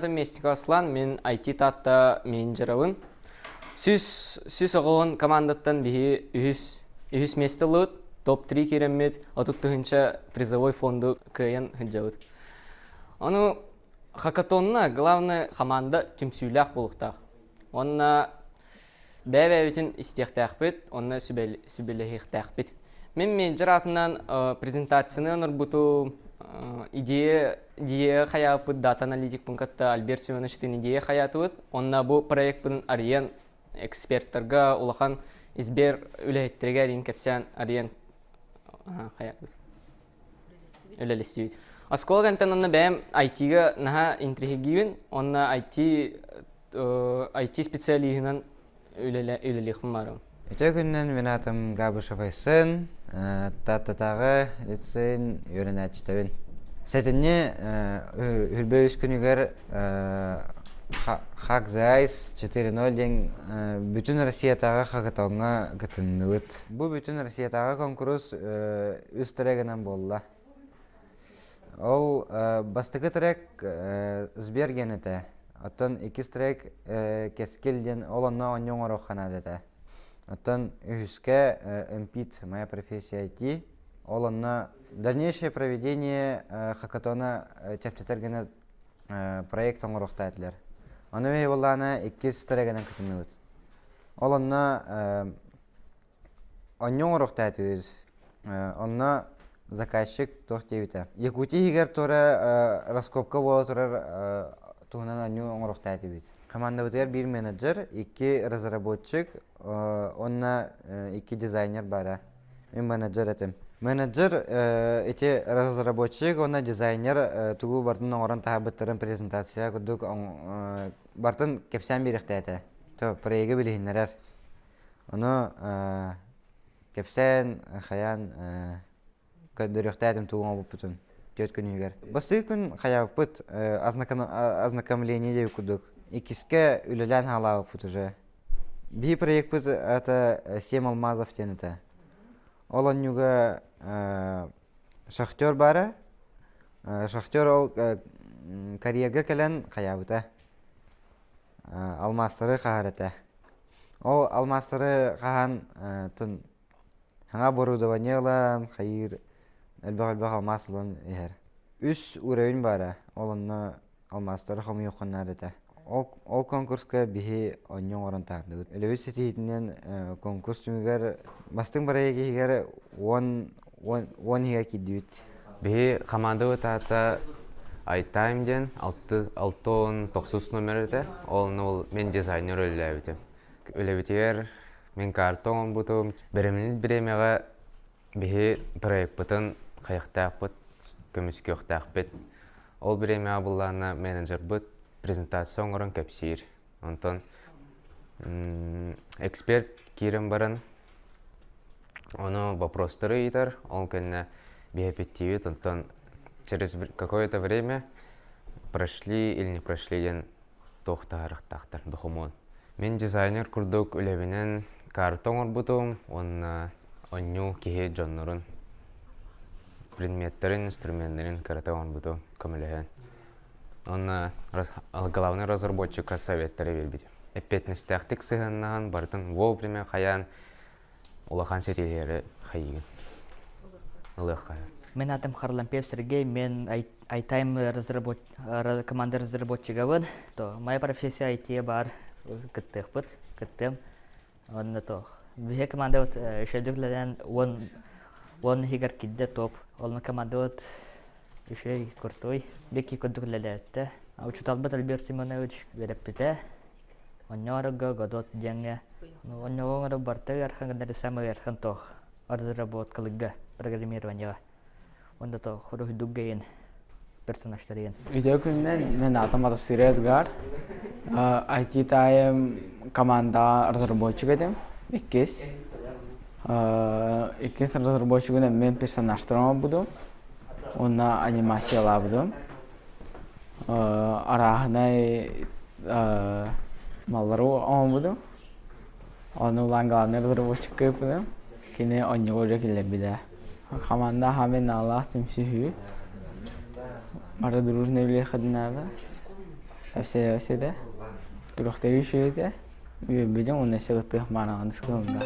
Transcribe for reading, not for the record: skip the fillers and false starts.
adım Mestik Aslan, men IT tatta menedjeravın. Süs oğun komandattan bihi ühüs mestelut, top 3 kiremmet, atuttuğunca призовой фонду кыйын hıcavut. Onu hackathon'na главный команда tümsüylək buluqtaq. Onna бәбәбетін istiyaqtaqbet, onna sübellehiqtaqbet. Men menedjer atından презентацияны нұрбуту идея hayapıt, data analitik punkatta Albert Simonach'tın idея hayatıbıt. Onna bu proyektın arayan ekspertlerga улахан избер үләһеттерге рин кепсән ариен hayatыбыт. Үләлестибит. Асколгантан онна бәм IT-га наха интригивин, онна IT специалигынан үләлехим барым. Өтө күннен мен атым Габышев Айсын, таттатағы лицейн үйренәтчітабын. Сәтінне үрбөйіз күнігер Хак Зайс 4.0 ден бүтін Россиятаға хакатауға күтінуыт. Бұл бүтін Россиятаға конкурс үз тірегінен болла. Ол бастығы тірек Сберген еті. Оттан 2 тірек кескелден оланна оньон орохана деті. Оттан үхіске МПИТ, моя профессия IT. Оланна дальнейшее проведение хакатона чаптетергені проектон орохта әтілер. Оны вей болланы 2 тірегінен күтінуыт. Оланна оньон орохта әтілер. Онна заказчик тоқтевіті. Якутия егер торы раскопка бола тұрар туғынан оньон орохта әтілер. Команда бітер 1 менеджер, 2 разработчик, онна 2 дизайнер бара. Мен менеджер етім. Менеджер эти разработчик, онна дизайнер тугу бартын оңырын тағабыттырын презентация күдік бартын кепсән беректі әті. Проегі білігінлерер. Оны кепсән, қаян көдіректі әтім туғын бұп бұтын. Төт күн егер. Басты күн қаяп бұт ознакомление деп күдік. Икиске үлелән халау бұт уже. Би проект бұт әті 7 алмазов тенеті. Ол онюға шахтер бары. Шахтер ол карьерге кәлін қаябыта. Алмастыры қағарыта. Ол алмастыры қаған түн хаңа борудованиялан, қайыр әлбәқ алмасылын ехер. Үс уровень бары. Ол онны алмастыры қомы еқыннарыта. Ол конкурска бихи оньон орын тағды. Әлеуіз сетейдінен конкурс түмігер бастың барайы кейгер 10 хига кеддейд. Бихи команда өтәті iTime-ден 6-9 номерді. Ол мен дизайнер өлі өлі мен картон бұтым. Біремеға бихи проект бұтын қайықтақ бұт, көміске өқтақ бұт. Ол біремеға бұллағына менеджер бұт. Презентация оңырын көпсейір. Онтон эксперт кирен барын. Оны вопростары етер. Он кәнне биопеттивит. Онтон через какое-то время прошли или не прошли ден тоқтағырықтақтар, дұхымон. Мен дизайнер күрдік үлевінен картон орбутым. Онну кеге жоннырын предметтерін, инструменттерін картон орбутым көмілеген. Он главный разработчик советтері бербеді. Эппетніс тәқтік сығыннаған бартын вовремя қаян улахан сетелері қайығын. Улық қаян. Мен атым Харлампев Сергей, мен iTime команда разработчигавын. Моя профессия IT бар кіттіқ бұд, кіттім. Бе команда үшедіклерден 10 хигар кидде топ. Олны команда Ишей крутой. Беки көдүклеләтте. Учуталбат Альберт Симонович берепте. Оннорга годот денге. Оннорга барты архангдар самый архантох. Разработкалыга программированиега. Онда то хуру дугген персонажтарен. Видео күннен мен атым Атасыр Эдгар. IT-Time команда разработчик едім. Иккес разработчигінен мен персонажтарыма будым. Онна анимация лабдым. Арахнай малару он будым. Оны улан главный разработчик көпідім. Кені оньего жекілі біді. Команда хамен Аллах тімсіхі. Ара дружный біле қадынады. Tavsiye ede. Kulakta şey de. Bilmem onu şartı mana anıskılında.